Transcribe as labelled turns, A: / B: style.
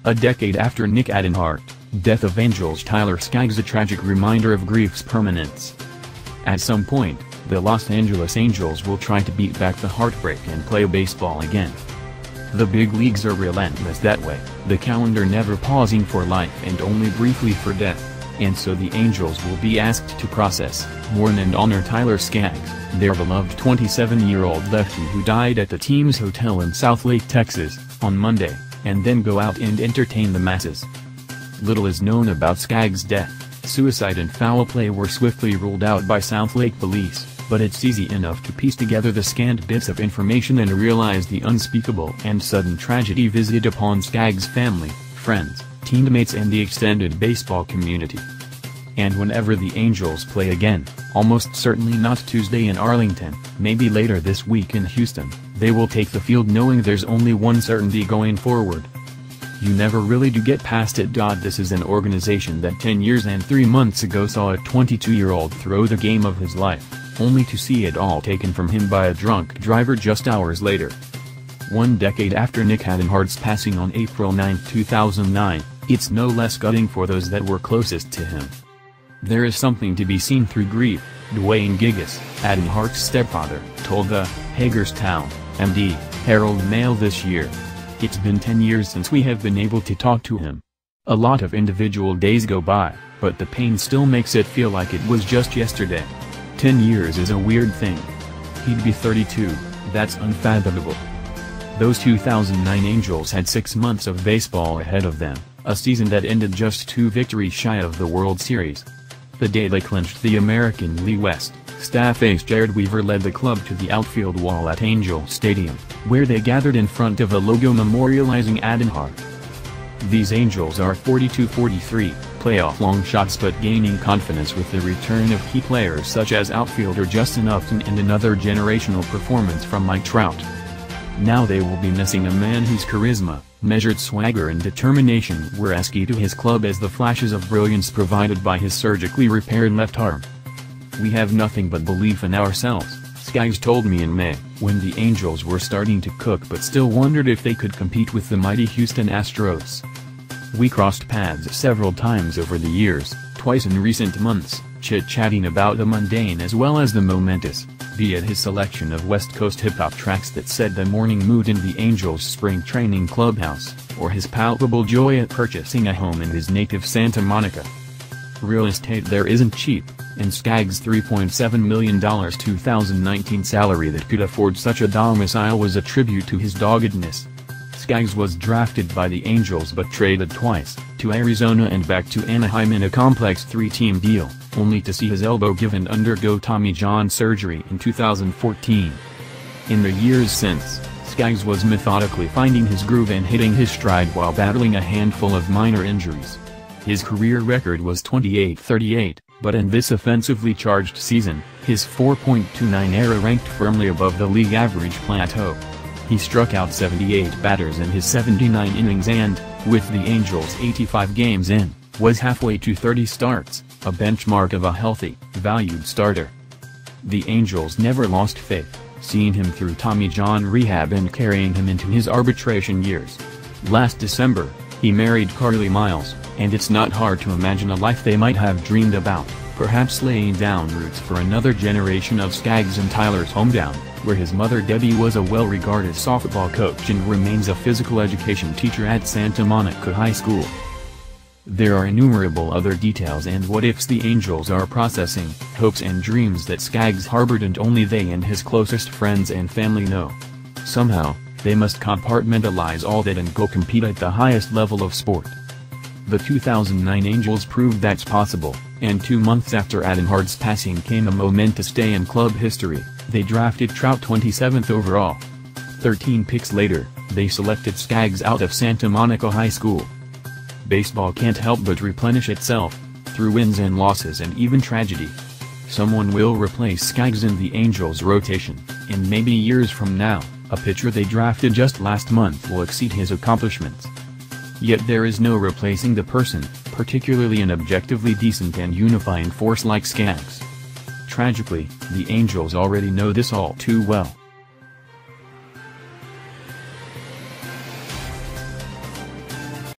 A: A decade after Nick Adenhart, death of Angels Tyler Skaggs, a tragic reminder of grief's permanence. At some point, the Los Angeles Angels will try to beat back the heartbreak and play baseball again. The big leagues are relentless that way, the calendar never pausing for life and only briefly for death, and so the Angels will be asked to process, mourn and honor Tyler Skaggs, their beloved 27-year-old lefty who died at the team's hotel in Southlake, Texas, on Monday, and then go out and entertain the masses. Little is known about Skaggs' death. Suicide and foul play were swiftly ruled out by Southlake police, but it's easy enough to piece together the scant bits of information and realize the unspeakable and sudden tragedy visited upon Skaggs' family, friends, teammates and the extended baseball community. And whenever the Angels play again, almost certainly not Tuesday in Arlington, maybe later this week in Houston, they will take the field knowing there's only one certainty going forward. You never really do get past it. This is an organization that 10 years and 3 months ago saw a 22-year-old throw the game of his life, only to see it all taken from him by a drunk driver just hours later. 1 decade after Nick Adenhart's passing on April 9, 2009, it's no less gutting for those that were closest to him. There is something to be seen through grief, Dwayne Gigas, Adenhart's stepfather, told the Hagerstown, MD, Herald Mail this year. It's been 10 years since we have been able to talk to him. A lot of individual days go by, but the pain still makes it feel like it was just yesterday. 10 years is a weird thing. He'd be 32, that's unfathomable. Those 2009 Angels had 6 months of baseball ahead of them, a season that ended just 2 victories shy of the World Series. The day they clinched the American League West, staff ace Jared Weaver led the club to the outfield wall at Angel Stadium, where they gathered in front of a logo memorializing Adenhart. These Angels are 42-43, playoff long shots but gaining confidence with the return of key players such as outfielder Justin Upton and another generational performance from Mike Trout. Now they will be missing a man whose charisma, measured swagger and determination were as key to his club as the flashes of brilliance provided by his surgically repaired left arm. "We have nothing but belief in ourselves," Skaggs told me in May, when the Angels were starting to cook but still wondered if they could compete with the mighty Houston Astros. "We crossed paths several times over the years, twice in recent months, chit-chatting about the mundane as well as the momentous, be it his selection of West Coast hip-hop tracks that set the morning mood in the Angels' spring training clubhouse, or his palpable joy at purchasing a home in his native Santa Monica. Real estate there isn't cheap, and Skaggs' $3.7 million 2019 salary that could afford such a domicile was a tribute to his doggedness. Skaggs was drafted by the Angels but traded twice, to Arizona and back to Anaheim in a complex 3-team deal, only to see his elbow give and undergo Tommy John surgery in 2014. In the years since, Skaggs was methodically finding his groove and hitting his stride while battling a handful of minor injuries. His career record was 28-38, but in this offensively charged season, his .429 ERA ranked firmly above the league average plateau. He struck out 78 batters in his 79 innings and, with the Angels 85 games in, was halfway to 30 starts, a benchmark of a healthy, valued starter. The Angels never lost faith, seeing him through Tommy John rehab and carrying him into his arbitration years. Last December, he married Carly Miles, and it's not hard to imagine a life they might have dreamed about, perhaps laying down roots for another generation of Skaggs in Tyler's hometown, where his mother Debbie was a well-regarded softball coach and remains a physical education teacher at Santa Monica High School. There are innumerable other details and what-ifs the Angels are processing, hopes and dreams that Skaggs harbored and only they and his closest friends and family know. Somehow, they must compartmentalize all that and go compete at the highest level of sport. The 2009 Angels proved that's possible, and 2 months after Adenhart's passing came a momentous day in club history. They drafted Trout 27th overall. 13 picks later, they selected Skaggs out of Santa Monica High School. Baseball can't help but replenish itself, through wins and losses and even tragedy. Someone will replace Skaggs in the Angels' rotation, and maybe years from now, a pitcher they drafted just last month will exceed his accomplishments. Yet there is no replacing the person, particularly an objectively decent and unifying force like Skaggs. Tragically, the Angels already know this all too well.